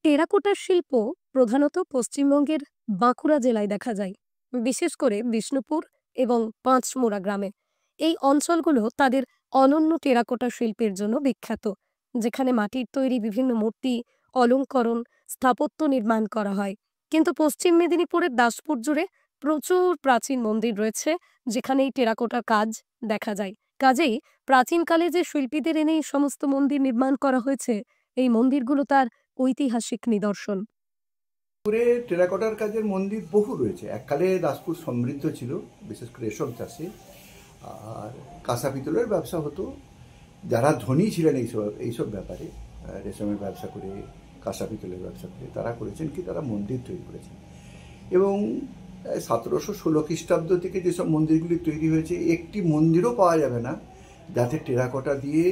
টেরাকোটার শিল্প প্রধানত পশ্চিমবঙ্গের বাঁকুড়া জেলায় দেখা যায়, বিশেষ করে বিষ্ণুপুর এবং পাঁচমোড়া গ্রামে। এই অঞ্চলগুলো তাদের অনন্য টেরাকোটা শিল্পের জন্য বিখ্যাত, যেখানে মাটির তৈরি বিভিন্ন মূর্তি, অলঙ্করণ, স্থাপত্য নির্মাণ করা হয়। কিন্তু পশ্চিম মেদিনীপুরের দাসপুর জুড়ে প্রচুর প্রাচীন মন্দির রয়েছে, যেখানে এই টেরাকোটার কাজ দেখা যায়। কাজেই প্রাচীনকালে যে শিল্পীদের এনে এই সমস্ত মন্দির নির্মাণ করা হয়েছে, এই মন্দিরগুলো তার ঐতিহাসিক নিদর্শন। পুরে টেরাকোটার কাজের মন্দির বহু রয়েছে। এককালে দাসপুর সমৃদ্ধ ছিল, বিশেষ করে রেশম চাষে, আর কাঁসা পিতলের ব্যবসা হতো। যারা ধনী ছিলেন এইসব ব্যাপারে, রেশমের ব্যবসা করে, কাঁসা পিতলের ব্যবসা করে, তারা করেছেন কি, তারা মন্দির তৈরি করেছেন। এবং 1716 খ্রিস্টাব্দ থেকে যেসব মন্দিরগুলি তৈরি হয়েছে, একটি মন্দিরও পাওয়া যাবে না যাতে টেরাকোটা দিয়ে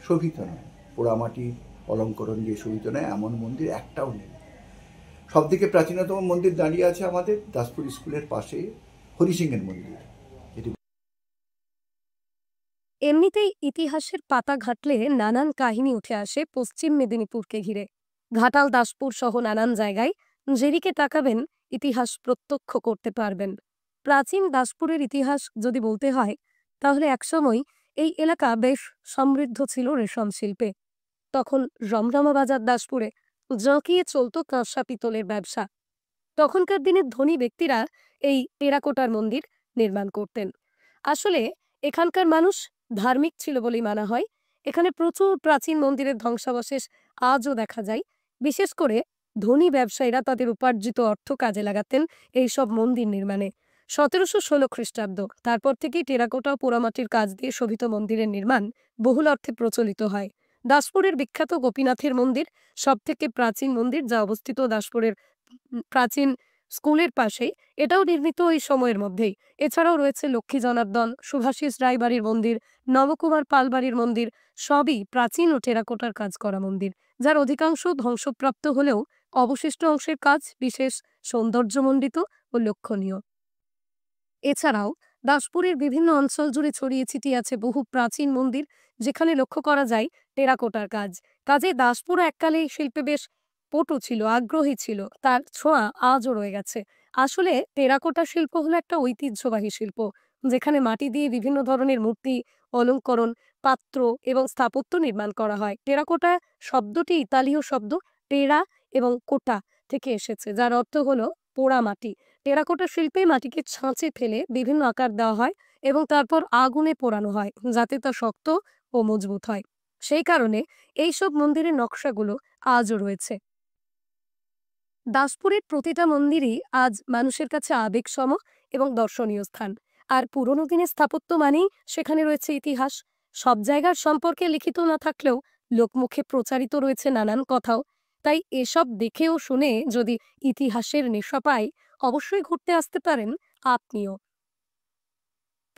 শোভিত নয়, পোড়ামাটির অলঙ্করণ দিয়ে শোভিত নয়, এমন মন্দির একটাও নেই। সবথেকে প্রাচীনতম মন্দির দাঁড়িয়ে আছে আমাদের দাসপুর স্কুলের পাশে, হরিসিংহের মন্দির। এমনিতেই ইতিহাসের পাতা ঘাটলে নানান কাহিনী উঠে আসে পশ্চিম মেদিনীপুরকে ঘিরে। ঘাটাল, দাসপুর সহ নানান জায়গায় যেদিকে তাকাবেন ইতিহাস প্রত্যক্ষ করতে পারবেন। প্রাচীন দাসপুরের ইতিহাস যদি বলতে হয়, তাহলে একসময় এই এলাকা বেশ সমৃদ্ধ ছিল রেশম শিল্পে। তখন রমরমা বাজার দাসপুরে জাঁকিয়ে চলত কাঁসা পিতলের ব্যবসা। তখনকার দিনের ধনী ব্যক্তিরা এই টেরাকোটার মন্দির নির্মাণ করতেন। আসলে এখানকার মানুষ ধার্মিক ছিল বলেই মানা হয়। এখানে প্রচুর প্রাচীন মন্দিরের ধ্বংসাবশেষ আজও দেখা যায়। বিশেষ করে ধনী ব্যবসায়ীরা তাদের উপার্জিত অর্থ কাজে লাগাতেন এইসব মন্দির নির্মাণে। 1716 খ্রিস্টাব্দ, তারপর থেকেই টেরাকোটা ও পোড়ামাটির কাজ দিয়ে শোভিত মন্দিরের নির্মাণ বহুল অর্থে প্রচলিত হয়। দাসপুরের বিখ্যাত গোপীনাথের মন্দির সব থেকে প্রাচীন মন্দির, যা অবস্থিত দাসপুরের প্রাচীন স্কুলের পাশেই। এটাও নির্মিত ওই সময়ের মধ্যেই। এছাড়াও রয়েছে লক্ষ্মী জনার্দন, শুভাশিস রায়বাড়ির মন্দির, নবকুমার পালবাড়ির মন্দির। সবই প্রাচীন ও টেরাকোটার কাজ করা মন্দির, যার অধিকাংশ ধ্বংসপ্রাপ্ত হলেও অবশিষ্ট অংশের কাজ বিশেষ সৌন্দর্যমণ্ডিত ও লক্ষণীয়। এছাড়াও দাসপুরের বিভিন্ন অঞ্চল জুড়ে ছড়িয়ে ছিটিয়ে আছে বহু প্রাচীন মন্দির, যেখানে লক্ষ্য করা যায় টেরাকোটার কাজ। কাজে দাসপুর এককালে এই শিল্পে বেশ পটু ছিল, আগ্রহী ছিল, তার ছোঁয়া আজও রয়ে গেছে। আসলে টেরাকোটা শিল্প হলো একটা ঐতিহ্যবাহী শিল্প, যেখানে মাটি দিয়ে বিভিন্ন ধরনের মূর্তি, অলঙ্করণ, পাত্র এবং স্থাপত্য নির্মাণ করা হয়। টেরাকোটা শব্দটি ইতালীয় শব্দ টেরা এবং কোটা থেকে এসেছে, যার অর্থ হলো পোড়া মাটি। টেরাকোটা শিল্পে মাটিকে ছাঁচে ফেলে বিভিন্ন আকার দেওয়া হয় এবং তারপর আগুনে পোড়ানো হয়, যাতে তা শক্ত ও মজবুত হয়। সেই কারণে এইসব মন্দিরের নকশাগুলো আজও রয়েছে। দাসপুরের প্রতিটা মন্দিরই আজ মানুষের কাছে আবেগসম এবং দর্শনীয় স্থান। আর পুরোনো দিনের স্থাপত্য মানেই সেখানে রয়েছে ইতিহাস। সব জায়গার সম্পর্কে লিখিত না থাকলেও লোকমুখে প্রচারিত রয়েছে নানান কথাও। তাই এসব দেখে ও শুনে যদি ইতিহাসের নেশা পায়, অবশ্যই ঘুরতে আসতে পারেন আপনিও।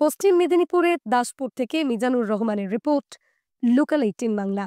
পশ্চিম মেদিনীপুরের দাসপুর থেকে মিজানুর রহমানের রিপোর্ট, লোকাল 18 বাংলা।